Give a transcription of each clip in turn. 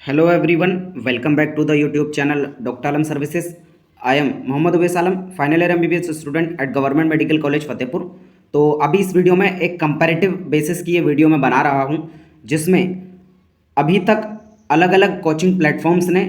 Hello everyone, welcome back to the YouTube channel Dr. Alam Services. I am Mohammad Uvais Alam, final year MBBS student at government medical college Fatehpur. तो अभी इस video में एक comparative basis की ये video मैं बना रहा हूँ, जिसमें अभी तक अलग अलग कोचिंग प्लेटफॉर्म्स ने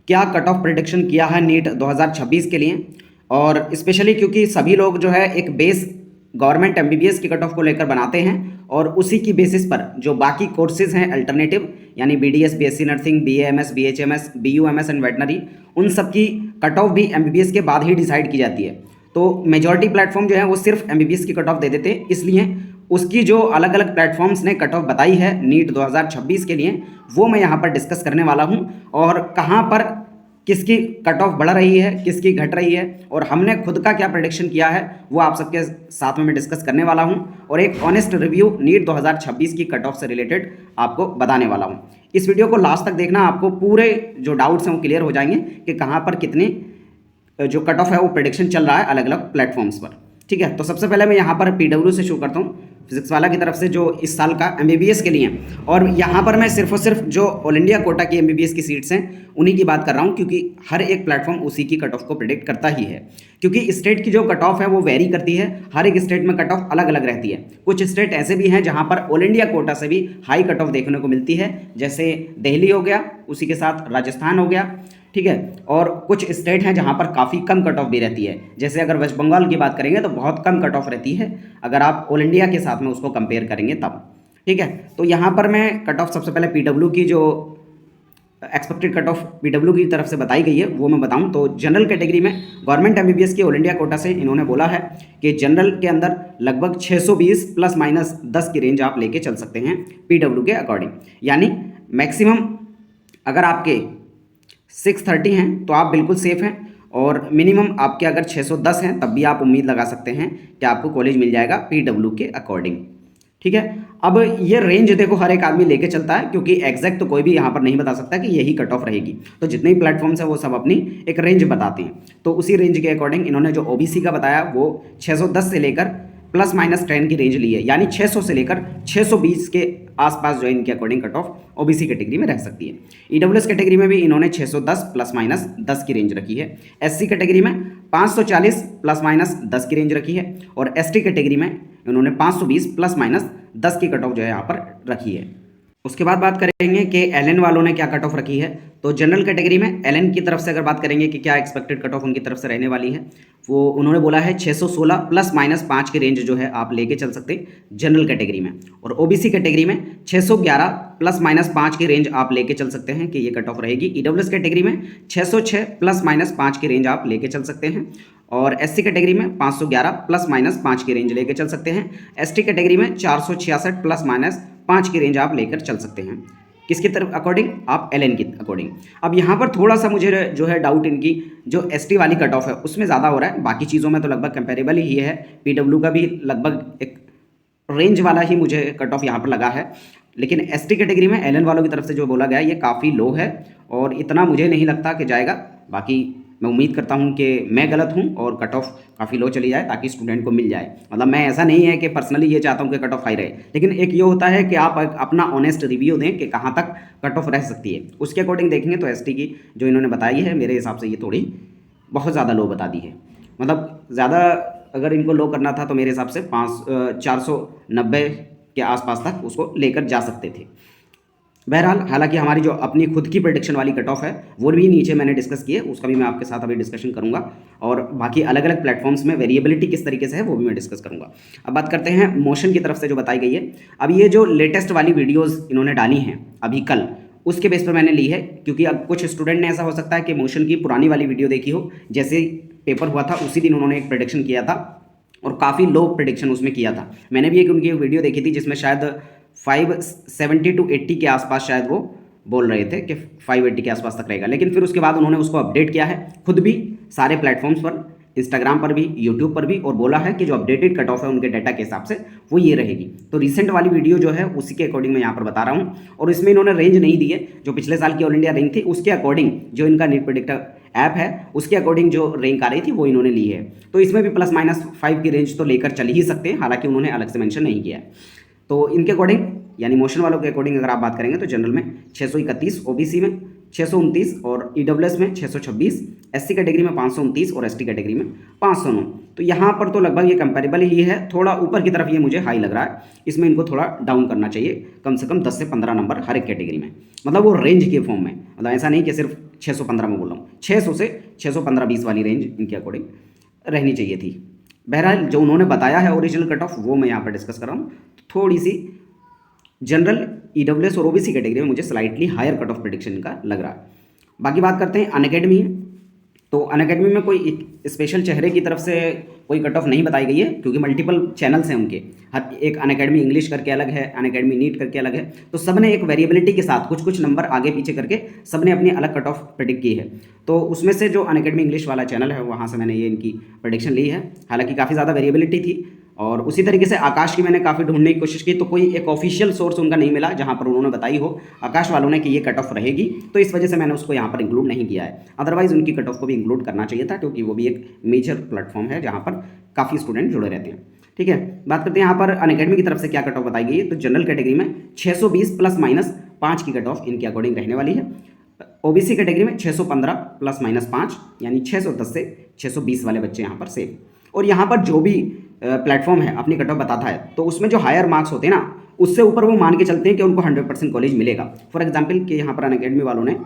क्या कट ऑफ प्रेडिक्शन किया है नीट 2026 के लिए। और स्पेशली क्योंकि सभी लोग जो है एक बेस गवर्नमेंट MBBS की कट ऑफ को लेकर बनाते हैं और उसी की बेसिस पर जो बाकी कोर्सेज हैं अल्टरनेटिव, यानी BDS, BSc nursing, BAMS, BHMS, BUMS and veterinary, उन सब की कट ऑफ भी MBBS के बाद ही डिसाइड की जाती है। तो मेजॉरिटी प्लेटफॉर्म जो है वो सिर्फ MBBS की कट ऑफ दे देते हैं, इसलिए उसकी जो अलग अलग प्लेटफॉर्म्स ने कट ऑफ बताई है नीट 2026 के लिए, वो मैं यहाँ पर डिस्कस करने वाला हूँ। और कहाँ पर किसकी कट ऑफ बढ़ रही है, किसकी घट रही है, और हमने खुद का क्या प्रेडिक्शन किया है, वो आप सबके साथ में मैं डिस्कस करने वाला हूं। और एक ऑनेस्ट रिव्यू नीट 2026 की कट ऑफ से रिलेटेड आपको बताने वाला हूं। इस वीडियो को लास्ट तक देखना, आपको पूरे जो डाउट्स हैं वो क्लियर हो जाएंगे कि कहां पर कितनी जो कट ऑफ है वो प्रेडिक्शन चल रहा है अलग अलग प्लेटफॉर्म्स पर। ठीक है, तो सबसे पहले मैं यहाँ पर PW से शुरू करता हूँ, फिजिक्स वाला की तरफ से, जो इस साल का MBBS के लिए। और यहाँ पर मैं सिर्फ और सिर्फ जो ऑल इंडिया कोटा की MBBS की सीट्स हैं उन्हीं की बात कर रहा हूँ, क्योंकि हर एक प्लेटफॉर्म उसी की कट ऑफ को प्रेडिक्ट करता ही है। क्योंकि स्टेट की जो कट ऑफ है वो वेरी करती है, हर एक स्टेट में कट ऑफ अलग अलग रहती है। कुछ स्टेट ऐसे भी हैं जहाँ पर ऑल इंडिया कोटा से भी हाई कट ऑफ देखने को मिलती है, जैसे दिल्ली हो गया, उसी के साथ राजस्थान हो गया। ठीक है, और कुछ स्टेट हैं जहां पर काफ़ी कम कट ऑफ भी रहती है, जैसे अगर वेस्ट बंगाल की बात करेंगे तो बहुत कम कट ऑफ रहती है अगर आप ऑल इंडिया के साथ में उसको कंपेयर करेंगे तब। ठीक है, तो यहाँ पर मैं कट ऑफ सबसे पहले PW की जो एक्सपेक्टेड कट ऑफ PW की तरफ से बताई गई है वो मैं बताऊं तो जनरल कैटेगरी में गवर्नमेंट MBBS की ऑल इंडिया कोटा से इन्होंने बोला है कि जनरल के अंदर लगभग 620 प्लस माइनस 10 की रेंज आप लेके चल सकते हैं PW के अकॉर्डिंग। यानी मैक्सिमम अगर आपके 630 हैं तो आप बिल्कुल सेफ़ हैं, और मिनिमम आपके अगर 610 हैं तब भी आप उम्मीद लगा सकते हैं कि आपको कॉलेज मिल जाएगा PW के अकॉर्डिंग। ठीक है, अब ये रेंज देखो हर एक आदमी लेके चलता है, क्योंकि एग्जैक्ट तो कोई भी यहाँ पर नहीं बता सकता कि यही कट ऑफ रहेगी। तो जितने भी प्लेटफॉर्म्स हैं वो सब अपनी एक रेंज बताते हैं, तो उसी रेंज के अकॉर्डिंग इन्होंने जो OBC का बताया वो 610 से लेकर प्लस माइनस 10 की रेंज ली है, यानी 600 से लेकर 620 के आसपास जो है इनके according cut off OBC category में रह सकती है। EWS कैटेगरी में भी इन्होंने 610 प्लस माइनस 10 की रेंज रखी है। SC कैटेगरी में 540 प्लस माइनस 10 की रेंज रखी है, और ST कैटेगरी में इन्होंने 520 प्लस माइनस 10 की कट ऑफ जो है यहाँ पर रखी है। उसके बाद बात करेंगे कि LN वालों ने क्या कट ऑफ रखी है। तो जनरल कैटेगरी में LN की तरफ से अगर बात करेंगे कि क्या एक्सपेक्टेड कट ऑफ उनकी तरफ से रहने वाली है, वो उन्होंने बोला है 616 प्लस माइनस 5 की रेंज जो है आप लेके चल सकते हैं जनरल कैटेगरी में। और OBC कैटेगरी में 611 प्लस माइनस 5 की रेंज आप लेके चल सकते हैं कि ये कट ऑफ रहेगी। EWS कैटेगरी में 606 प्लस माइनस 5 की रेंज आप लेके चल सकते हैं, और SC कैटेगरी में 511 प्लस माइनस 5 की रेंज लेके चल सकते हैं। ST कैटेगरी में 466 प्लस माइनस 5 की रेंज आप लेकर चल सकते हैं। किसकी तरफ अकॉर्डिंग? आप LN की अकॉर्डिंग। अब यहाँ पर थोड़ा सा मुझे जो है डाउट इनकी जो ST वाली कट ऑफ है उसमें ज़्यादा हो रहा है, बाकी चीज़ों में तो लगभग कंपेरेबल ही है। PW का भी लगभग एक रेंज वाला ही मुझे कट ऑफ यहाँ पर लगा है, लेकिन ST कैटेगरी में LN वालों की तरफ से जो बोला गया है ये काफ़ी लो है, और इतना मुझे नहीं लगता कि जाएगा। बाकी मैं उम्मीद करता हूँ कि मैं गलत हूँ और कट ऑफ काफ़ी लो चली जाए ताकि स्टूडेंट को मिल जाए। मतलब मैं ऐसा नहीं है कि पर्सनली ये चाहता हूँ कि कट ऑफ हाई रहे, लेकिन एक ये होता है कि आप अपना ऑनेस्ट रिव्यू दें कि कहाँ तक कट ऑफ रह सकती है, उसके अकॉर्डिंग देखेंगे। तो ST की जो इन्होंने बताई है मेरे हिसाब से ये थोड़ी बहुत ज़्यादा लो बता दी है। मतलब ज़्यादा अगर इनको लो करना था तो मेरे हिसाब से 490 के आसपास तक उसको लेकर जा सकते थे। बहरहाल, हालांकि हमारी जो अपनी खुद की प्रेडिक्शन वाली कट ऑफ है वो भी नीचे मैंने डिस्कस की है, उसका भी मैं आपके साथ अभी डिस्कशन करूंगा, और बाकी अलग अलग प्लेटफॉर्म्स में वेरिएबिलिटी किस तरीके से है वो भी मैं डिस्कस करूंगा। अब बात करते हैं मोशन की तरफ से जो बताई गई है। अब ये जो लेटेस्ट वाली वीडियोज़ इन्होंने डाली हैं अभी कल, उसके बेस पर मैंने ली है, क्योंकि अब कुछ स्टूडेंट ने ऐसा हो सकता है कि मोशन की पुरानी वाली वीडियो देखी हो, जैसे पेपर हुआ था उसी दिन उन्होंने एक प्रेडिक्शन किया था और काफ़ी लो प्रेडिक्शन उसमें किया था। मैंने भी एक उनकी एक वीडियो देखी थी जिसमें शायद 570 टू 80 के आसपास शायद वो बोल रहे थे कि 580 के आसपास तक रहेगा, लेकिन फिर उसके बाद उन्होंने उसको अपडेट किया है खुद भी सारे प्लेटफॉर्म्स पर, इंस्टाग्राम पर भी, यूट्यूब पर भी, और बोला है कि जो अपडेटेड कट ऑफ है उनके डाटा के हिसाब से वो ये रहेगी। तो रिसेंट वाली वीडियो जो है उसी के अकॉर्डिंग मैं यहाँ पर बता रहा हूँ, और इसमें इन्होंने रेंज नहीं दी है। जो पिछले साल की ऑल इंडिया रैंक थी उसके अकॉर्डिंग जो इनका नीट प्रेडिक्टर ऐप है उसके अकॉर्डिंग जो रैंक आ रही थी वो इन्होंने ली है। तो इसमें भी प्लस माइनस 5 की रेंज तो लेकर चल ही सकते हैं, हालांकि उन्होंने अलग से मेंशन नहीं किया है। तो इनके अकॉर्डिंग यानी मोशन वालों के अकॉर्डिंग अगर आप बात करेंगे तो जनरल में 631, ओबीसी में 629 और ईडब्ल्यूएस में 626, एससी कैटेगरी में 529 और एसटी कैटेगरी में 509। तो यहाँ पर तो लगभग ये कंपेरेबल ही है, थोड़ा ऊपर की तरफ ये मुझे हाई लग रहा है, इसमें इनको थोड़ा डाउन करना चाहिए, कम से कम 10 से 15 नंबर हर एक कैटेगरी में, मतलब वो रेंज के फॉर्म में, मतलब ऐसा नहीं कि सिर्फ 615 में बोल रहा हूँ, 600 से 615-20 वाली रेंज इनके अकॉर्डिंग रहनी चाहिए थी। बहरहाल जो उन्होंने बताया है ओरिजिनल कट ऑफ वो मैं यहाँ पर डिस्कस कर रहा हूँ। थोड़ी सी जनरल, ईडब्ल्यूएस और ओबीसी कैटेगरी में मुझे slightly higher cut off prediction का लग रहा है। बाकी बात करते हैं अनअकैडमी। तो अनअकैडमी में कोई एक स्पेशल चेहरे की तरफ से कोई कट ऑफ नहीं बताई गई है, क्योंकि मल्टीपल चैनल्स हैं उनके, हर एक अनअकैडमी इंग्लिश करके अलग है, अनअकैडमी नीट करके अलग है, तो सब ने एक वेरिएबिलिटी के साथ कुछ कुछ नंबर आगे पीछे करके सब ने अपनी अलग कट ऑफ प्रेडिक्ट की है। तो उसमें से जो अनअकैडमी इंग्लिश वाला चैनल है वहाँ से मैंने ये इनकी प्रेडिक्शन ली है। हालांकि काफ़ी ज़्यादा वेरिएबिलिटी थी, और उसी तरीके से आकाश की मैंने काफ़ी ढूंढने की कोशिश की, तो कोई एक ऑफिशियल सोर्स उनका नहीं मिला जहां पर उन्होंने बताई हो आकाश वालों ने कि ये कट ऑफ रहेगी, तो इस वजह से मैंने उसको यहाँ पर इंक्लूड नहीं किया है। अदरवाइज उनकी कट ऑफ को भी इंक्लूड करना चाहिए था, क्योंकि वो भी एक मेजर प्लेटफॉर्म है जहाँ पर काफ़ी स्टूडेंट जुड़े रहते हैं। ठीक है, बात करते हैं यहाँ पर अनअकैडमी की तरफ से क्या कट ऑफ बताई गई है। तो जनरल कैटेगरी में 620 ±5 की कट ऑफ इनके अकॉर्डिंग रहने वाली है। ओबीसी कैटेगरी में 615 ±5, यानी 610 से 620 वाले बच्चे यहाँ पर सेफ। और यहाँ पर जो भी प्लेटफॉर्म है अपनी कट ऑफ बताता है, तो उसमें जो हायर मार्क्स होते हैं ना, उससे ऊपर वो मान के चलते हैं कि उनको 100% कॉलेज मिलेगा। फॉर एग्जांपल कि यहाँ पर अनअकैडमी वालों ने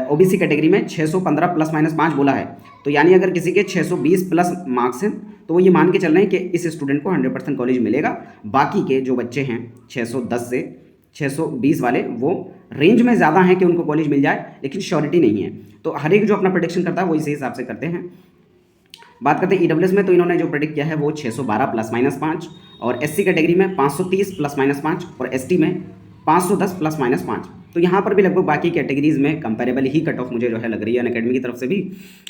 ओबीसी कैटेगरी में 615 ±5 बोला है, तो यानी अगर किसी के 620 प्लस मार्क्स हैं तो वो ये मान के चल रहे हैं कि इस स्टूडेंट को 100% कॉलेज मिलेगा। बाकी के जो बच्चे हैं 610 से 620 वाले, वो रेंज में ज़्यादा हैं कि उनको कॉलेज मिल जाए, लेकिन श्योरिटी नहीं है। तो हर एक जो अपना प्रेडिक्शन करता है वो इसी हिसाब से करते हैं। बात करते हैं ईडब्ल्यूएस में, तो इन्होंने जो प्रेडिक्ट किया है वो 612 ±5, और एससी कैटेगरी में 530 ±5, और एसटी में 510 ±5। तो यहाँ पर भी लगभग बाकी कैटेगरीज में कंपेरेबल ही कट ऑफ मुझे जो है लग रही है अनअकैडमी की तरफ से भी।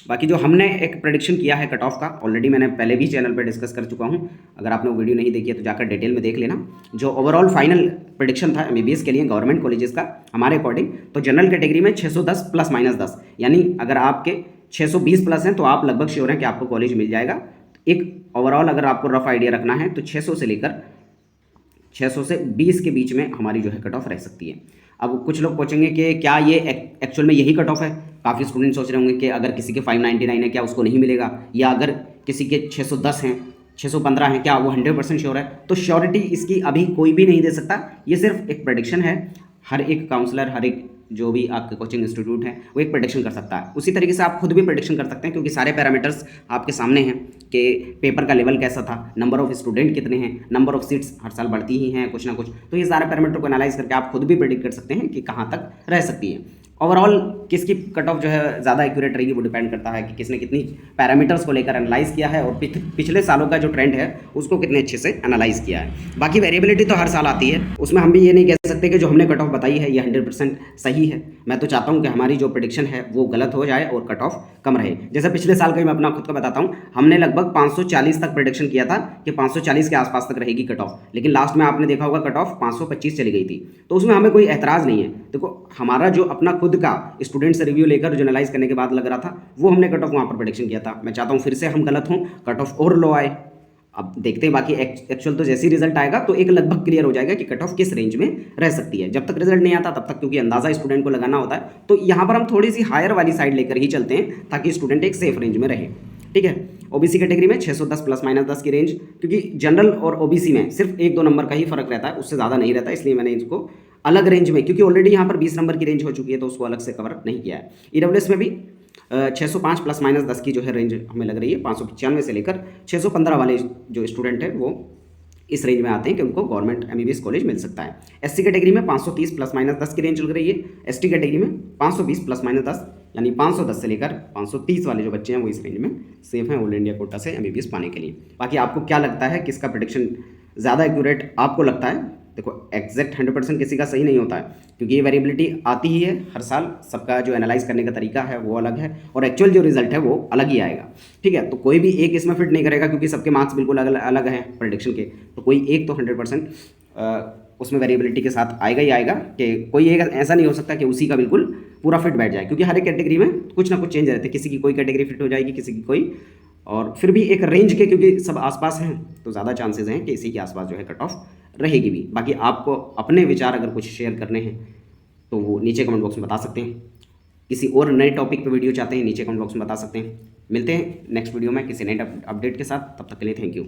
बाकी जो हमने एक प्रेडिक्शन किया है कट ऑफ का, ऑलरेडी मैंने पहले भी चैनल पर डिस्कस कर चुका हूँ, अगर आपने वो वीडियो नहीं देखी है तो जाकर डिटेल में देख लेना। जो ओवरऑल फाइनल प्रेडिक्शन था एमबीबीएस के लिए गवर्नमेंट कॉलेजेस का हमारे अकॉर्डिंग, तो जनरल कैटेगरी में 610 ±10, यानी अगर आपके 620 प्लस हैं तो आप लगभग श्योर हैं कि आपको कॉलेज मिल जाएगा। एक ओवरऑल अगर आपको रफ आइडिया रखना है तो 600 से लेकर 600 से 20 के बीच में हमारी जो है कट ऑफ रह सकती है। अब कुछ लोग पूछेंगे कि क्या ये एक्चुअल में यही कट ऑफ है। काफ़ी स्टूडेंट सोच रहे होंगे कि अगर किसी के 599 है क्या उसको नहीं मिलेगा, या अगर किसी के 610 हैं, 615 हैं, क्या वो 100% श्योर है। तो श्योरिटी इसकी अभी कोई भी नहीं दे सकता, ये सिर्फ एक प्रेडिक्शन है। हर एक काउंसलर, हर एक जो भी आपके कोचिंग इंस्टीट्यूट है वो एक प्रेडिक्शन कर सकता है। उसी तरीके से आप खुद भी प्रेडिक्शन कर सकते हैं, क्योंकि सारे पैरामीटर्स आपके सामने हैं कि पेपर का लेवल कैसा था, नंबर ऑफ स्टूडेंट कितने हैं, नंबर ऑफ सीट्स हर साल बढ़ती ही हैं कुछ ना कुछ। तो ये सारे पैरामीटर को एनालाइज करके आप खुद भी प्रेडिक्ट कर सकते हैं कि कहाँ तक रह सकती है। ओवरऑल किसकी कट ऑफ जो है ज़्यादा एक्यूरेट रहेगी वो डिपेंड करता है कि किसने कितनी पैरामीटर्स को लेकर एनालाइज किया है, और पिछले सालों का जो ट्रेंड है उसको कितने अच्छे से एनालाइज किया है। बाकी वेरिएबिलिटी तो हर साल आती है, उसमें हम भी ये नहीं कह सकते कि जो हमने कट ऑफ बताई है ये 100% सही है। मैं तो चाहता हूँ कि हमारी जो प्रेडिक्शन है वो गलत हो जाए और कट ऑफ कम रहे। जैसे पिछले साल का ही मैं अपना खुद का बताता हूँ, हमने लगभग 540 तक प्रेडिक्शन किया था कि 540 के आसपास तक रहेगी कट ऑफ, लेकिन लास्ट में आपने देखा होगा कट ऑफ 525 चली गई थी। तो उसमें हमें कोई एतराज़ नहीं है। देखो, हमारा जो अपना खुद का स्टूडेंट से रिव्यू लेकर जो एनालाइज करने के बाद लग रहा था वो हमने कट ऑफ वहाँ पर प्रेडिक्शन किया था। मैं चाहता हूँ फिर से हम गलत हों, कट ऑफ और लो आए। अब देखते हैं, बाकी एक्चुअल तो जैसे ही रिजल्ट आएगा तो एक लगभग क्लियर हो जाएगा कि कट ऑफ किस रेंज में रह सकती है। जब तक रिजल्ट नहीं आता तब तक क्योंकि अंदाजा स्टूडेंट को लगाना होता है, तो यहाँ पर हम थोड़ी सी हायर वाली साइड लेकर ही चलते हैं ताकि स्टूडेंट एक सेफ रेंज में रहे। ठीक है, ओबीसी कैटेगरी में 610 ±10 की रेंज, क्योंकि जनरल और ओबीसी में सिर्फ 1-2 नंबर का ही फर्क रहता है, उससे ज़्यादा नहीं रहता, इसलिए मैंने इसको अलग रेंज में, क्योंकि ऑलरेडी यहाँ पर 20 नंबर की रेंज हो चुकी है तो उसको अलग से कवर नहीं किया है। ईडब्ल्यूएस में भी 605 ±10 की जो है रेंज हमें लग रही है। 595 से लेकर 615 वाले जो स्टूडेंट हैं वो इस रेंज में आते हैं कि उनको गवर्नमेंट एमबीबीएस कॉलेज मिल सकता है। एससी कैटेगरी में 530 ±10 की रेंज लग रही है। एसटी कैटेगरी में 520 ±10, यानी 510 से लेकर 530 वाले जो बच्चे हैं वो इस रेंज में सेफ हैं ऑल इंडिया कोटा से एमबीबीएस पाने के लिए। बाकी आपको क्या लगता है, किसका प्रेडिक्शन ज़्यादा एक्यूरेट आपको लगता है? देखो, एग्जैक्ट 100% किसी का सही नहीं होता है, क्योंकि ये वेरिएबिलिटी आती ही है हर साल। सबका जो एनालाइज करने का तरीका है वो अलग है, और एक्चुअल जो रिजल्ट है वो अलग ही आएगा। ठीक है, तो कोई भी एक इसमें फिट नहीं करेगा, क्योंकि सबके मार्क्स बिल्कुल अलग हैं प्रेडिक्शन के। तो कोई एक तो 100% उसमें वेरिएबिलिटी के साथ आएगा ही आएगा, कि कोई एक ऐसा नहीं हो सकता कि उसी का बिल्कुल पूरा फिट बैठ जाए, क्योंकि हर एक कैटेगरी में कुछ ना कुछ चेंज रहते हैं। किसी की कोई कैटेगरी फिट हो जाएगी, किसी की कोई, और फिर भी एक रेंज के, क्योंकि सब आसपास हैं तो ज़्यादा चांसेस हैं कि इसी के आसपास जो है कट ऑफ रहेगी भी। बाकी आपको अपने विचार अगर कुछ शेयर करने हैं तो वो नीचे कमेंट बॉक्स में बता सकते हैं। किसी और नए टॉपिक पे वीडियो चाहते हैं नीचे कमेंट बॉक्स में बता सकते हैं। मिलते हैं नेक्स्ट वीडियो में किसी नए अपडेट के साथ, तब तक के लिए थैंक यू।